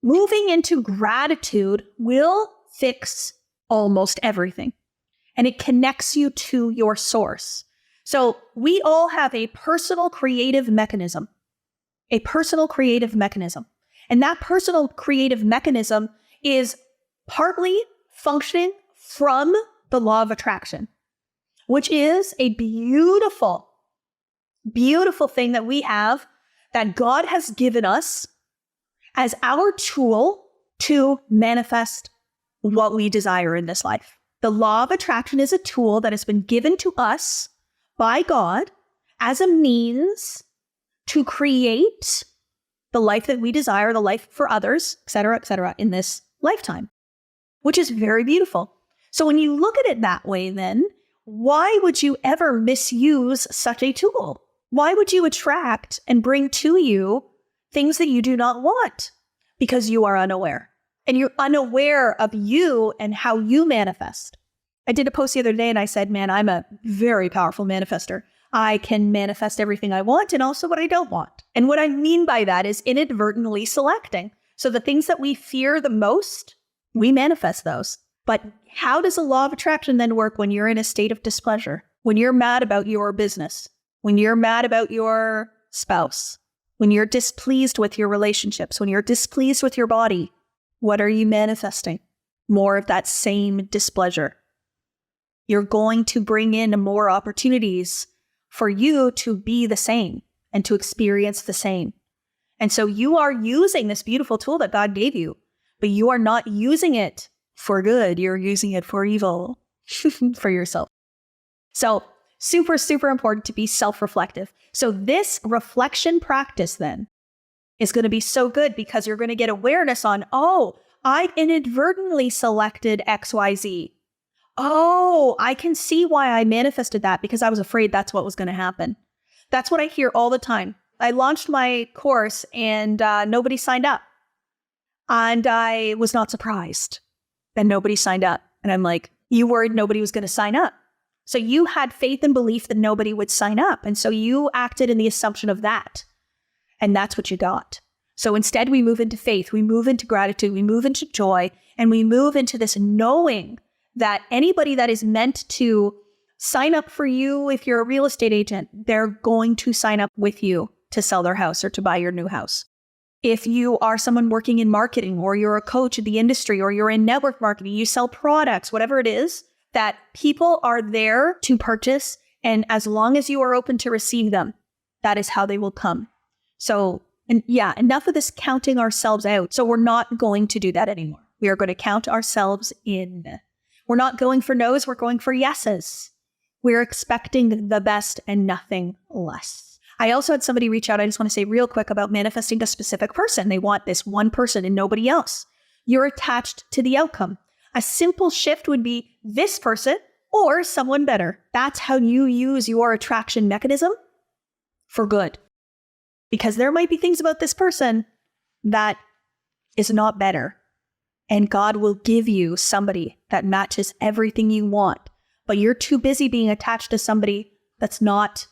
moving into gratitude will fix almost everything. And it connects you to your source. So we all have a personal creative mechanism. And that personal creative mechanism is partly functioning from the law of attraction, which is a beautiful, beautiful thing that we have, that God has given us as our tool to manifest what we desire in this life. The law of attraction is a tool that has been given to us by God as a means to create the life that we desire, the life for others, et cetera, in this lifetime, which is very beautiful. So when you look at it that way, then why would you ever misuse such a tool? Why would you attract and bring to you things that you do not want? Because you are unaware. And you're unaware of you and how you manifest. I did a post the other day and I said, man, I'm a very powerful manifester. I can manifest everything I want and also what I don't want. And what I mean by that is inadvertently selecting. So the things that we fear the most, we manifest those. But how does the law of attraction then work when you're in a state of displeasure? When you're mad about your business? When you're mad about your spouse? When you're displeased with your relationships? When you're displeased with your body? What are you manifesting? More of that same displeasure. You're going to bring in more opportunities for you to be the same and to experience the same. And so you are using this beautiful tool that God gave you, but you are not using it for good. You're using it for evil for yourself. So super, super important to be self-reflective. So this reflection practice then is going to be so good because you're going to get awareness on, oh, I inadvertently selected XYZ. Oh, I can see why I manifested that because I was afraid that's what was going to happen. That's what I hear all the time. I launched my course and nobody signed up. And I was not surprised that nobody signed up. And I'm like, you worried nobody was going to sign up. So you had faith and belief that nobody would sign up. And so you acted in the assumption of that. And that's what you got. So instead we move into faith, we move into gratitude, we move into joy, and we move into this knowing that anybody that is meant to sign up for you, if you're a real estate agent, they're going to sign up with you to sell their house or to buy your new house. If you are someone working in marketing, or you're a coach in the industry, or you're in network marketing, you sell products, whatever it is, that people are there to purchase. And as long as you are open to receive them, that is how they will come. So, and yeah, enough of this counting ourselves out. So we're not going to do that anymore. We are going to count ourselves in. We're not going for no's, we're going for yeses. We're expecting the best and nothing less. I also had somebody reach out, I just want to say real quick about manifesting a specific person. They want this one person and nobody else. You're attached to the outcome. A simple shift would be this person or someone better. That's how you use your attraction mechanism for good. Because there might be things about this person that is not better. And God will give you somebody that matches everything you want. But you're too busy being attached to somebody that's not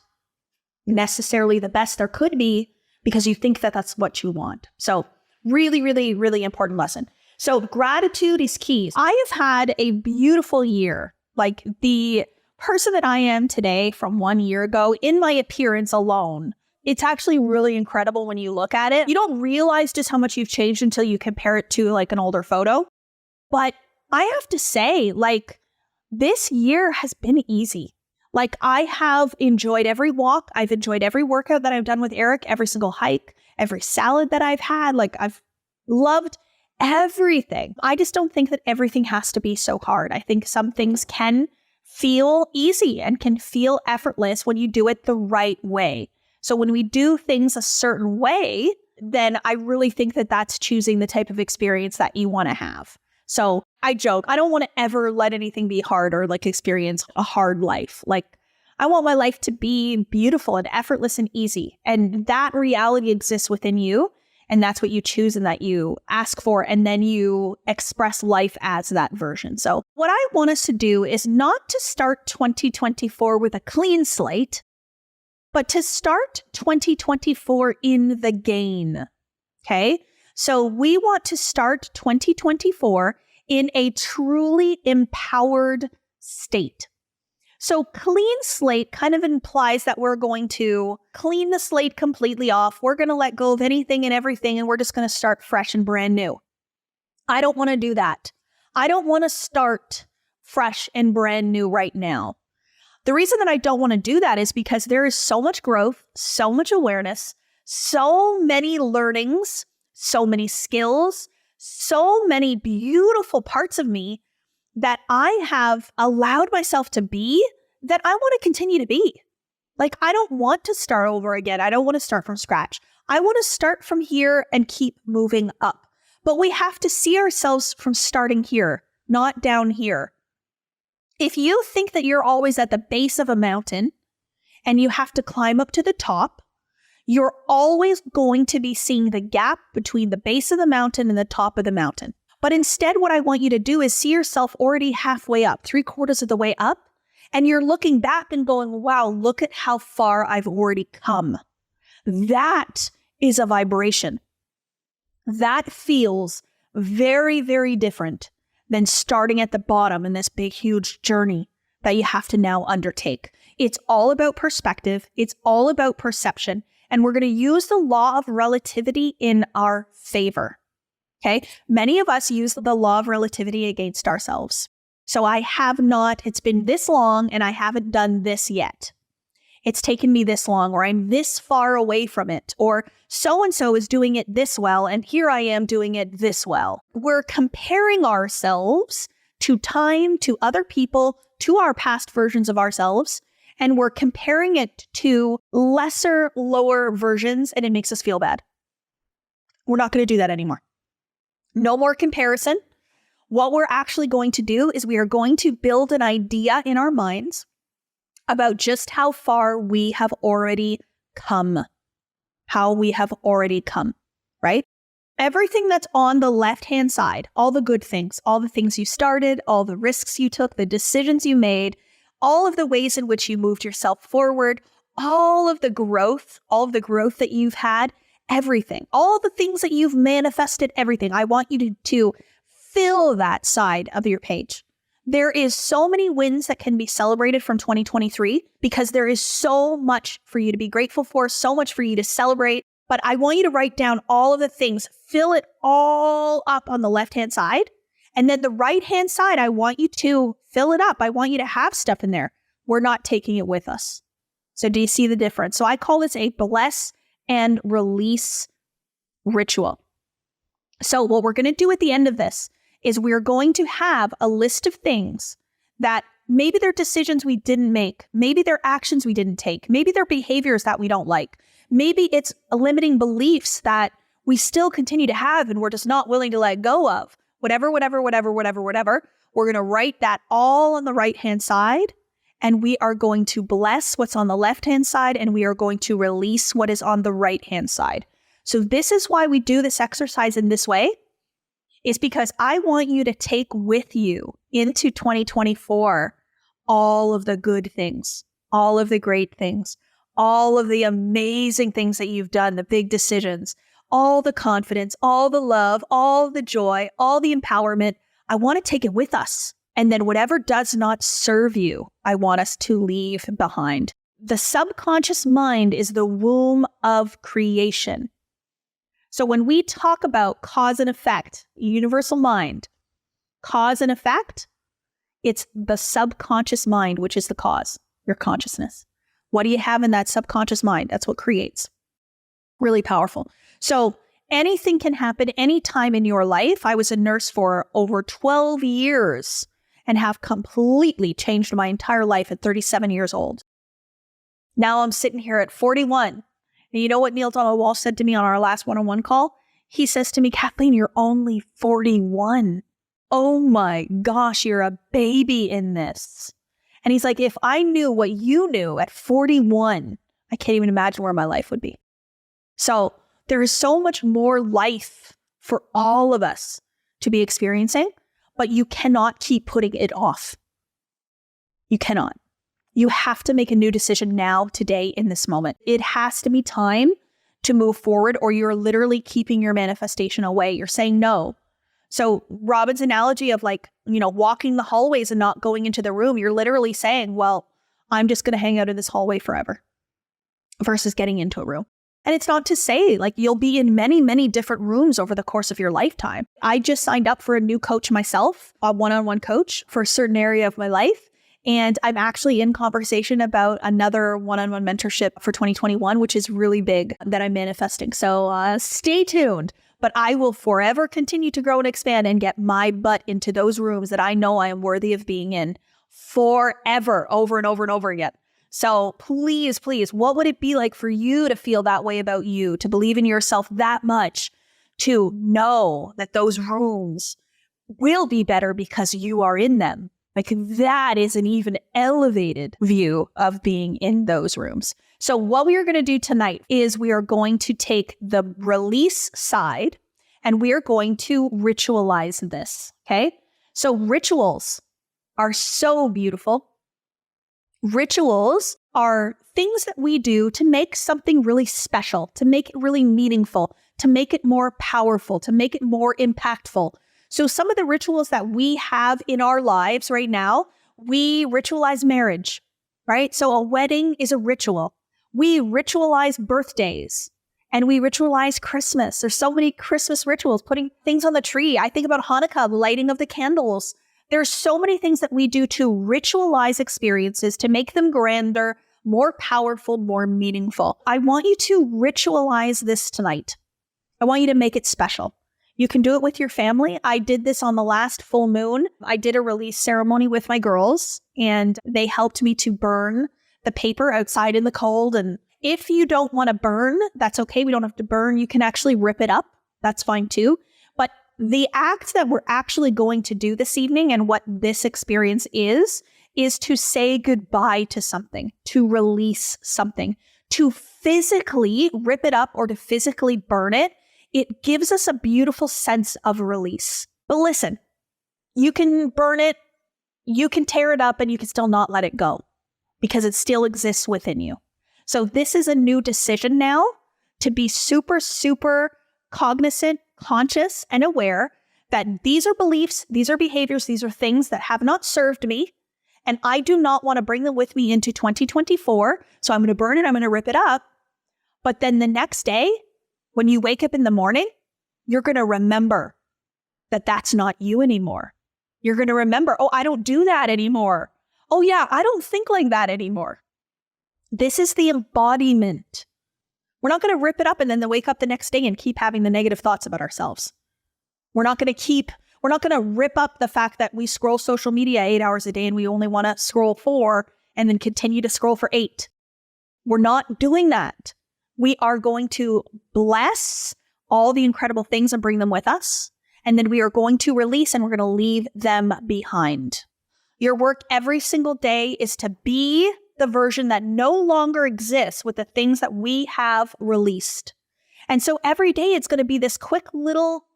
necessarily the best there could be because you think that that's what you want. So really, really, really important lesson. So gratitude is key. I have had a beautiful year. Like the person that I am today from 1 year ago, in my appearance alone, it's actually really incredible when you look at it. You don't realize just how much you've changed until you compare it to like an older photo. But I have to say, like, this year has been easy. Like, I have enjoyed every walk. I've enjoyed every workout that I've done with Eric, every single hike, every salad that I've had. Like, I've loved everything. I just don't think that everything has to be so hard. I think some things can feel easy and can feel effortless when you do it the right way. So when we do things a certain way, then I really think that that's choosing the type of experience that you want to have. So I joke, I don't want to ever let anything be hard or like experience a hard life. Like, I want my life to be beautiful and effortless and easy. And that reality exists within you. And that's what you choose and that you ask for. And then you express life as that version. So what I want us to do is not to start 2024 with a clean slate, but to start 2024 in the gain. Okay? So we want to start 2024 in a truly empowered state. So clean slate kind of implies that we're going to clean the slate completely off. We're going to let go of anything and everything, and we're just going to start fresh and brand new. I don't want to do that. I don't want to start fresh and brand new right now. The reason that I don't want to do that is because there is so much growth, so much awareness, so many learnings, so many skills, so many beautiful parts of me that I have allowed myself to be that I want to continue to be. Like, I don't want to start over again. I don't want to start from scratch. I want to start from here and keep moving up. But we have to see ourselves from starting here, not down here. If you think that you're always at the base of a mountain and you have to climb up to the top, you're always going to be seeing the gap between the base of the mountain and the top of the mountain. But instead, what I want you to do is see yourself already halfway up, 3/4 of the way up, and you're looking back and going, wow, look at how far I've already come. That is a vibration. That feels very, very different than starting at the bottom in this big, huge journey that you have to now undertake. It's all about perspective. It's all about perception. And we're going to use the law of relativity in our favor. Okay. Many of us use the law of relativity against ourselves. So I have not, it's been this long and I haven't done this yet. It's taken me this long, or I'm this far away from it, or so-and-so is doing it this well, and here I am doing it this well. We're comparing ourselves to time, to other people, to our past versions of ourselves, and we're comparing it to lesser, lower versions, and it makes us feel bad. We're not going to do that anymore. No more comparison. What we're actually going to do is we are going to build an idea in our minds about just how far we have already come. How we have already come, right? Everything that's on the left-hand side, all the good things, all the things you started, all the risks you took, the decisions you made, all of the ways in which you moved yourself forward, all of the growth that you've had, everything, all the things that you've manifested, everything. I want you to fill that side of your page. There is so many wins that can be celebrated from 2023 because there is so much for you to be grateful for, so much for you to celebrate. But I want you to write down all of the things, fill it all up on the left-hand side. And then the right-hand side, I want you to fill it up. I want you to have stuff in there. We're not taking it with us. So do you see the difference? So I call this a bless and release ritual. So what we're going to do at the end of this is we're going to have a list of things that maybe they're decisions we didn't make. Maybe they're actions we didn't take. Maybe they're behaviors that we don't like. Maybe it's limiting beliefs that we still continue to have and we're just not willing to let go of. Whatever. We're going to write that all on the right-hand side, and we are going to bless what's on the left-hand side, and we are going to release what is on the right-hand side. So this is why we do this exercise in this way. Is because I want you to take with you into 2024 all of the good things, all of the great things, all of the amazing things that you've done, the big decisions, all the confidence, all the love, all the joy, all the empowerment. I want to take it with us. And then whatever does not serve you, I want us to leave behind. The subconscious mind is the womb of creation. So when we talk about cause and effect, universal mind, cause and effect, it's the subconscious mind, which is the cause, your consciousness. What do you have in that subconscious mind? That's what creates. Really powerful. So anything can happen anytime in your life. I was a nurse for over 12 years and have completely changed my entire life at 37 years old. Now I'm sitting here at 41. And you know what Neil Donald Walsh said to me on our last one-on-one call? He says to me, Kathleen, you're only 41. Oh my gosh, you're a baby in this. And he's like, if I knew what you knew at 41, I can't even imagine where my life would be. So there is so much more life for all of us to be experiencing, but you cannot keep putting it off. You cannot. You have to make a new decision now, today, in this moment. It has to be time to move forward, or you're literally keeping your manifestation away. You're saying no. So Robin's analogy of walking the hallways and not going into the room, you're literally saying, well, I'm just going to hang out in this hallway forever versus getting into a room. And it's not to say you'll be in many, many different rooms over the course of your lifetime. I just signed up for a new coach myself, a one-on-one coach for a certain area of my life. And I'm actually in conversation about another one-on-one mentorship for 2021, which is really big that I'm manifesting. So stay tuned. But I will forever continue to grow and expand and get my butt into those rooms that I know I am worthy of being in forever, over and over and over again. So please, please, what would it be like for you to feel that way about you, to believe in yourself that much, to know that those rooms will be better because you are in them? That is an even elevated view of being in those rooms. So what we are going to do tonight is we are going to take the release side and we are going to ritualize this. Okay. So rituals are so beautiful. Rituals are things that we do to make something really special, to make it really meaningful, to make it more powerful, to make it more impactful. So some of the rituals that we have in our lives right now, we ritualize marriage, right? So a wedding is a ritual. We ritualize birthdays and we ritualize Christmas. There's so many Christmas rituals, putting things on the tree. I think about Hanukkah, the lighting of the candles. There's so many things that we do to ritualize experiences, to make them grander, more powerful, more meaningful. I want you to ritualize this tonight. I want you to make it special. You can do it with your family. I did this on the last full moon. I did a release ceremony with my girls and they helped me to burn the paper outside in the cold. And if you don't want to burn, that's okay. We don't have to burn. You can actually rip it up. That's fine too. But the act that we're actually going to do this evening and what this experience is to say goodbye to something, to release something, to physically rip it up or to physically burn it. It gives us a beautiful sense of release. But listen, you can burn it, you can tear it up, and you can still not let it go because it still exists within you. So this is a new decision now to be super, super cognizant, conscious, and aware that these are beliefs, these are behaviors, these are things that have not served me, and I do not want to bring them with me into 2024. So I'm going to burn it, I'm going to rip it up. But then the next day, when you wake up in the morning, you're going to remember that that's not you anymore. You're going to remember, oh, I don't do that anymore. Oh yeah, I don't think like that anymore. This is the embodiment. We're not going to rip it up and then wake up the next day and keep having the negative thoughts about ourselves. We're not going to rip up the fact that we scroll social media 8 hours a day and we only want to scroll 4 and then continue to scroll for 8. We're not doing that. We are going to bless all the incredible things and bring them with us. And then we are going to release and we're going to leave them behind. Your work every single day is to be the version that no longer exists with the things that we have released. And so every day it's going to be this quick little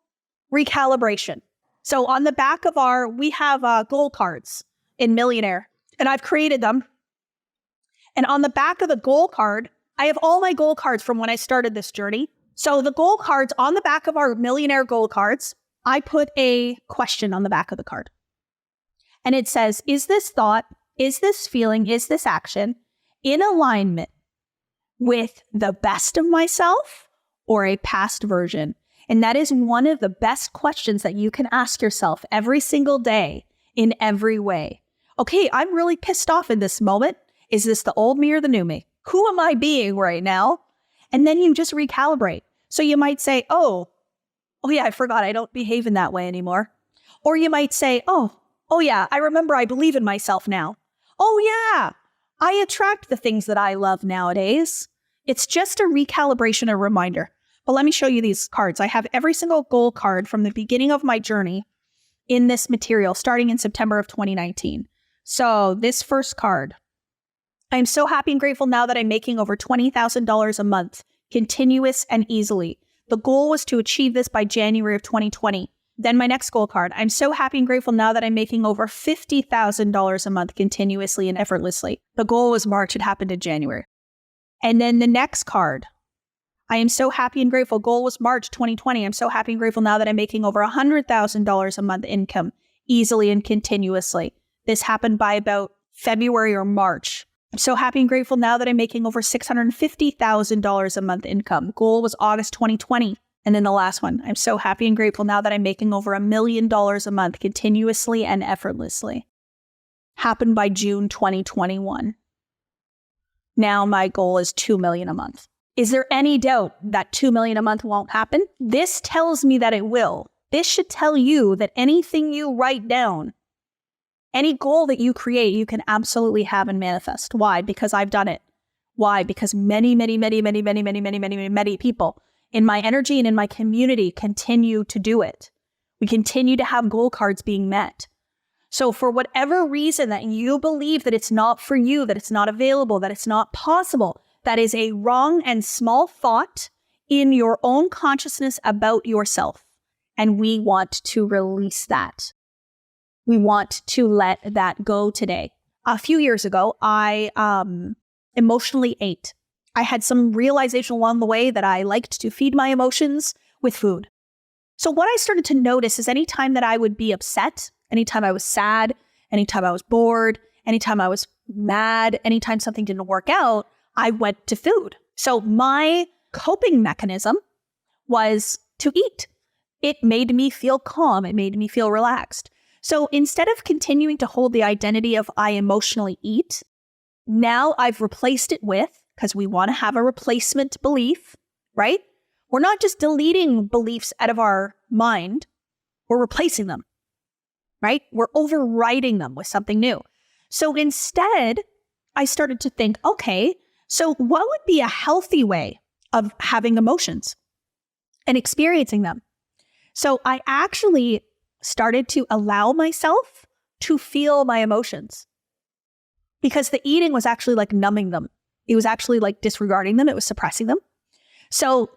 recalibration. So on the back of we have goal cards in Millionaire, and I've created them. And on the back of the goal card, I have all my goal cards from when I started this journey. So the goal cards on the back of our Millionaire goal cards, I put a question on the back of the card. And it says, is this thought, is this feeling, is this action in alignment with the best of myself or a past version? And that is one of the best questions that you can ask yourself every single day in every way. Okay, I'm really pissed off in this moment. Is this the old me or the new me? Who am I being right now? And then you just recalibrate. So you might say, oh yeah, I forgot I don't behave in that way anymore. Or you might say, oh yeah, I remember I believe in myself now. Oh yeah, I attract the things that I love nowadays. It's just a recalibration, a reminder. But let me show you these cards. I have every single goal card from the beginning of my journey in this material, starting in September of 2019. So this first card, I'm so happy and grateful now that I'm making over $20,000 a month, continuous and easily. The goal was to achieve this by January of 2020. Then my next goal card, I'm so happy and grateful now that I'm making over $50,000 a month continuously and effortlessly. The goal was March, it happened in January. And then the next card, I am so happy and grateful. Goal was March 2020. I'm so happy and grateful now that I'm making over $100,000 a month income easily and continuously. This happened by about February or March. I'm so happy and grateful now that I'm making over $650,000 a month income. Goal was August 2020. And then the last one, I'm so happy and grateful now that I'm making over $1 million a month continuously and effortlessly. Happened by June 2021. Now my goal is $2 million a month. Is there any doubt that $2 million a month won't happen? This tells me that it will. This should tell you that anything you write down, any goal that you create, you can absolutely have and manifest. Why? Because I've done it. Why? Because many people in my energy and in my community continue to do it. We continue to have goal cards being met. So for whatever reason that you believe that it's not for you, that it's not available, that it's not possible, that is a wrong and small thought in your own consciousness about yourself. And we want to release that. We want to let that go today. A few years ago, I emotionally ate. I had some realization along the way that I liked to feed my emotions with food. So what I started to notice is anytime that I would be upset, anytime I was sad, anytime I was bored, anytime I was mad, anytime something didn't work out, I went to food. So my coping mechanism was to eat. It made me feel calm. It made me feel relaxed. So instead of continuing to hold the identity of I emotionally eat, now I've replaced it with, because we want to have a replacement belief, right? We're not just deleting beliefs out of our mind. We're replacing them, right? We're overriding them with something new. So instead, I started to think, okay, so what would be a healthy way of having emotions and experiencing them? So I actually started to allow myself to feel my emotions, because the eating was actually like numbing them. It was actually like disregarding them. It was suppressing them. So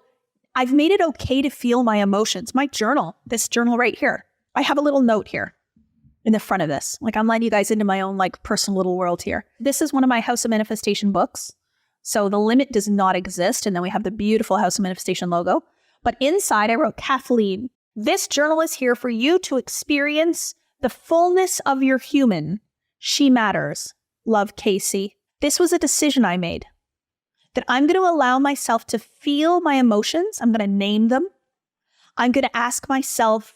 I've made it okay to feel my emotions. My journal, this journal right here, I have a little note here in the front of this. Like I'm letting you guys into my own like personal little world here. This is one of my House of Manifestation books. So the limit does not exist. And then we have the beautiful House of Manifestation logo. But inside I wrote, Kathleen, this journal is here for you to experience the fullness of your human. She matters. Love, Casey. This was a decision I made, that I'm going to allow myself to feel my emotions. I'm going to name them. I'm going to ask myself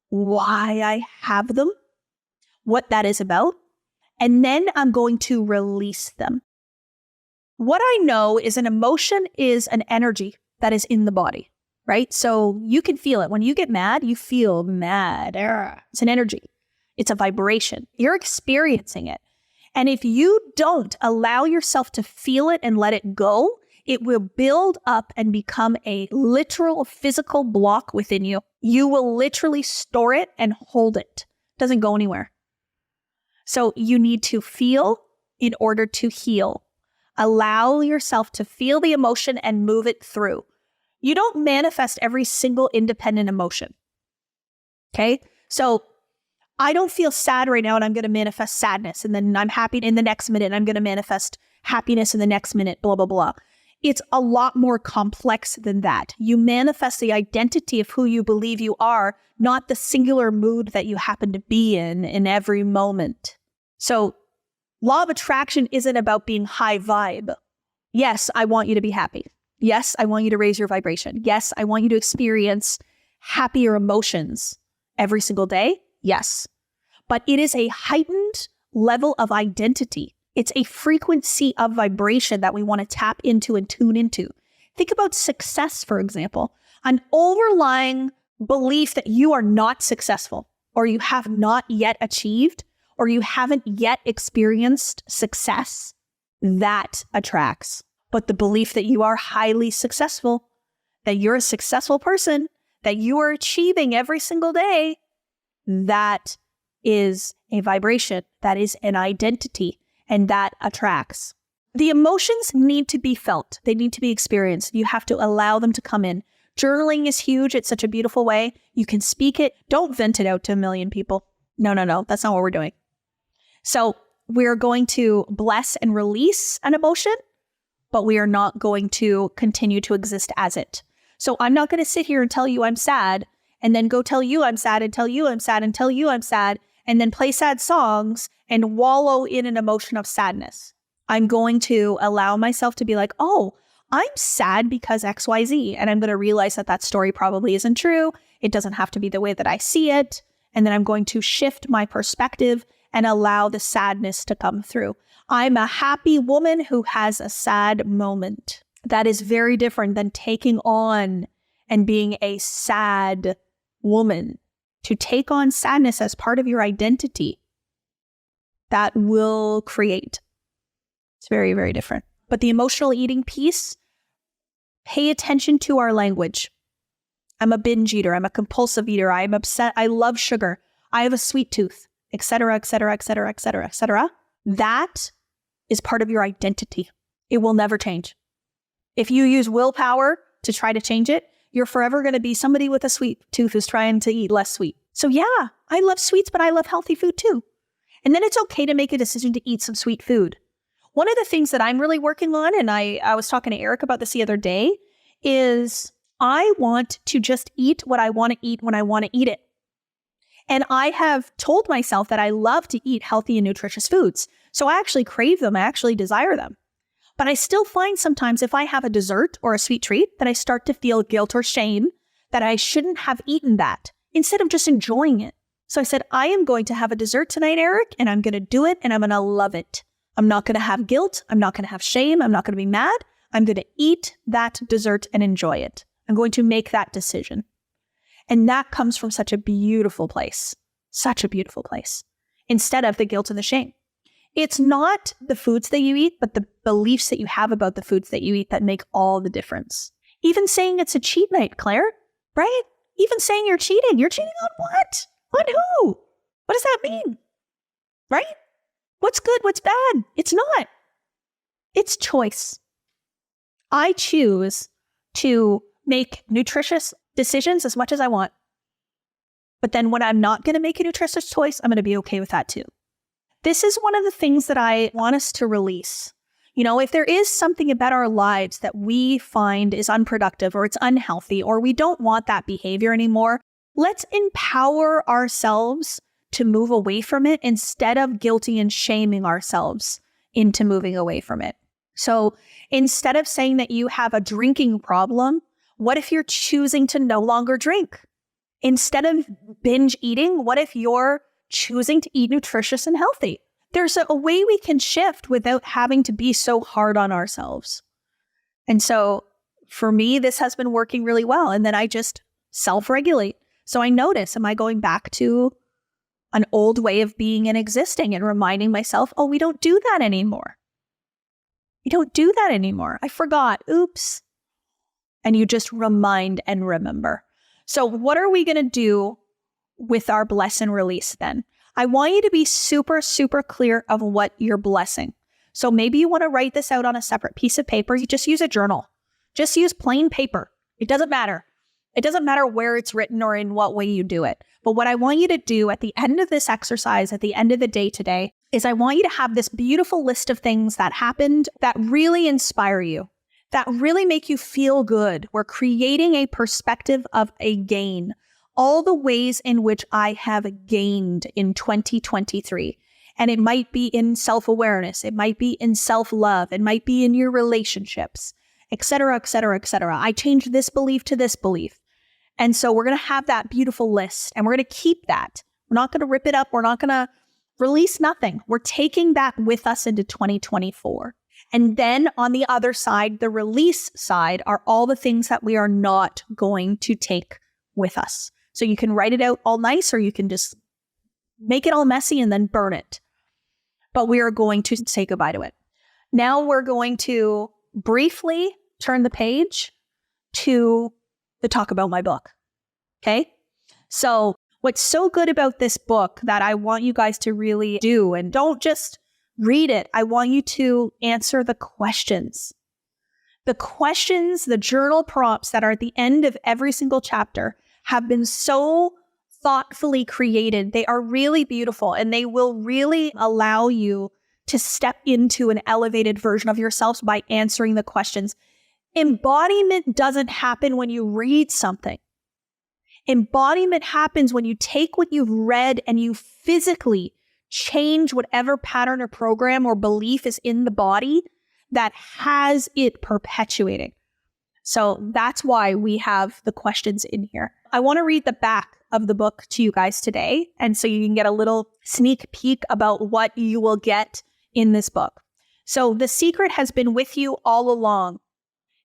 why I have them, what that is about, and then I'm going to release them. What I know is an emotion is an energy that is in the body, right? So you can feel it. When you get mad, you feel mad. It's an energy. It's a vibration. You're experiencing it. And if you don't allow yourself to feel it and let it go, it will build up and become a literal physical block within you. You will literally store it and hold it. It doesn't go anywhere. So you need to feel in order to heal. Allow yourself to feel the emotion and move it through. You don't manifest every single independent emotion. Okay? So I don't feel sad right now and I'm going to manifest sadness, and then I'm happy in the next minute and I'm going to manifest happiness in the next minute, blah, blah, blah. It's a lot more complex than that. You manifest the identity of who you believe you are, not the singular mood that you happen to be in every moment. So law of attraction isn't about being high vibe. Yes, I want you to be happy. Yes, I want you to raise your vibration. Yes, I want you to experience happier emotions every single day. Yes, but it is a heightened level of identity. It's a frequency of vibration that we want to tap into and tune into. Think about success, for example, an overlying belief that you are not successful, or you have not yet achieved, or you haven't yet experienced success, that attracts. But the belief that you are highly successful, that you're a successful person, that you are achieving every single day, that is a vibration, that is an identity, and that attracts. The emotions need to be felt. They need to be experienced. You have to allow them to come in. Journaling is huge. It's such a beautiful way. You can speak it. Don't vent it out to a million people. No. That's not what we're doing. So we're going to bless and release an emotion, but we are not going to continue to exist as it. So I'm not going to sit here and tell you I'm sad and then go tell you I'm sad and tell you I'm sad and tell you I'm sad and then play sad songs and wallow in an emotion of sadness. I'm going to allow myself to be like, oh, I'm sad because XYZ. And I'm going to realize that that story probably isn't true. It doesn't have to be the way that I see it. And then I'm going to shift my perspective and allow the sadness to come through. I'm a happy woman who has a sad moment. That is very different than taking on and being a sad woman. To take on sadness as part of your identity, that will create. It's very, very different. But the emotional eating piece, pay attention to our language. I'm a binge eater. I'm a compulsive eater. I'm upset. I love sugar. I have a sweet tooth, etc., etc., etc., etc., etc. That is part of your identity. It will never change. If you use willpower to try to change it, you're forever going to be somebody with a sweet tooth who's trying to eat less sweet. So yeah, I love sweets, but I love healthy food too. And then it's okay to make a decision to eat some sweet food. One of the things that I'm really working on, and I was talking to Eric about this the other day, is I want to just eat what I want to eat when I want to eat it. And I have told myself that I love to eat healthy and nutritious foods. So I actually crave them. I actually desire them. But I still find sometimes if I have a dessert or a sweet treat that I start to feel guilt or shame that I shouldn't have eaten that instead of just enjoying it. So I said, I am going to have a dessert tonight, Eric, and I'm going to do it and I'm going to love it. I'm not going to have guilt. I'm not going to have shame. I'm not going to be mad. I'm going to eat that dessert and enjoy it. I'm going to make that decision. And that comes from such a beautiful place, instead of the guilt and the shame. It's not the foods that you eat, but the beliefs that you have about the foods that you eat that make all the difference. Even saying it's a cheat night, Claire, right? Even saying you're cheating on what? On who? What does that mean? Right? What's good? What's bad? It's not. It's choice. I choose to make nutritious decisions as much as I want. But then when I'm not going to make a nutritious choice, I'm going to be okay with that too. This is one of the things that I want us to release. You know, if there is something about our lives that we find is unproductive or it's unhealthy or we don't want that behavior anymore, let's empower ourselves to move away from it instead of guilty and shaming ourselves into moving away from it. So instead of saying that you have a drinking problem, what if you're choosing to no longer drink? Instead of binge eating, what if you're choosing to eat nutritious and healthy? There's a way we can shift without having to be so hard on ourselves. And so for me, this has been working really well. And then I just self-regulate. So I notice, am I going back to an old way of being and existing and reminding myself, oh, we don't do that anymore. We don't do that anymore. I forgot. Oops. And you just remind and remember. So what are we going to do with our bless and release then? I want you to be super, super clear of what you're blessing. So maybe you want to write this out on a separate piece of paper. You just use a journal. Just use plain paper. It doesn't matter. It doesn't matter where it's written or in what way you do it. But what I want you to do at the end of this exercise, at the end of the day today, is I want you to have this beautiful list of things that happened that really inspire you, that really make you feel good. We're creating a perspective of a gain. All the ways in which I have gained in 2023. And it might be in self-awareness. It might be in self-love. It might be in your relationships, et cetera, et cetera, et cetera. I changed this belief to this belief. And so we're going to have that beautiful list and we're going to keep that. We're not going to rip it up. We're not going to release nothing. We're taking that with us into 2024. And then on the other side, the release side, are all the things that we are not going to take with us. So you can write it out all nice, or you can just make it all messy and then burn it. But we are going to say goodbye to it. Now we're going to briefly turn the page to the talk about my book. Okay? So what's so good about this book that I want you guys to really do, and don't just read it, I want you to answer the questions. The questions, the journal prompts that are at the end of every single chapter have been so thoughtfully created. They are really beautiful and they will really allow you to step into an elevated version of yourselves by answering the questions. Embodiment doesn't happen when you read something. Embodiment happens when you take what you've read and you physically change whatever pattern or program or belief is in the body that has it perpetuating. So that's why we have the questions in here. I want to read the back of the book to you guys today, and so you can get a little sneak peek about what you will get in this book. So the secret has been with you all along.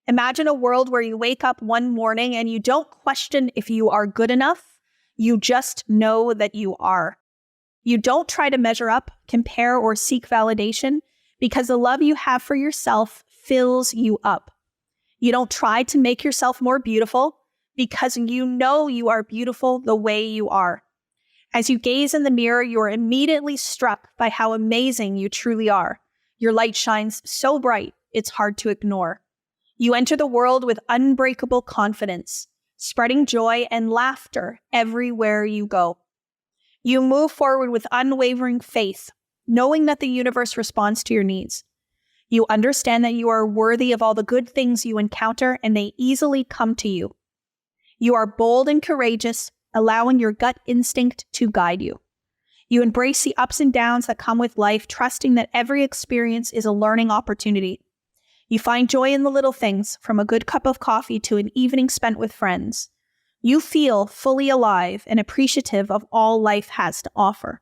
Imagine a world where you wake up one morning and you don't question if you are good enough. You just know that you are. You don't try to measure up, compare, or seek validation because the love you have for yourself fills you up. You don't try to make yourself more beautiful because you know you are beautiful the way you are. As you gaze in the mirror, you are immediately struck by how amazing you truly are. Your light shines so bright, it's hard to ignore. You enter the world with unbreakable confidence, spreading joy and laughter everywhere you go. You move forward with unwavering faith, knowing that the universe responds to your needs. You understand that you are worthy of all the good things you encounter and they easily come to you. You are bold and courageous, allowing your gut instinct to guide you. You embrace the ups and downs that come with life, trusting that every experience is a learning opportunity. You find joy in the little things, from a good cup of coffee to an evening spent with friends. You feel fully alive and appreciative of all life has to offer.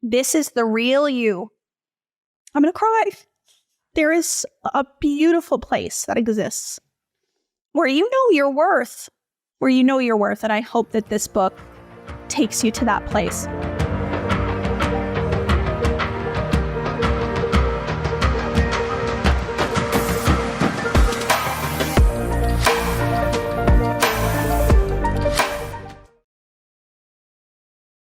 This is the real you. I'm going to cry. There is a beautiful place that exists where you know your worth, and I hope that this book takes you to that place.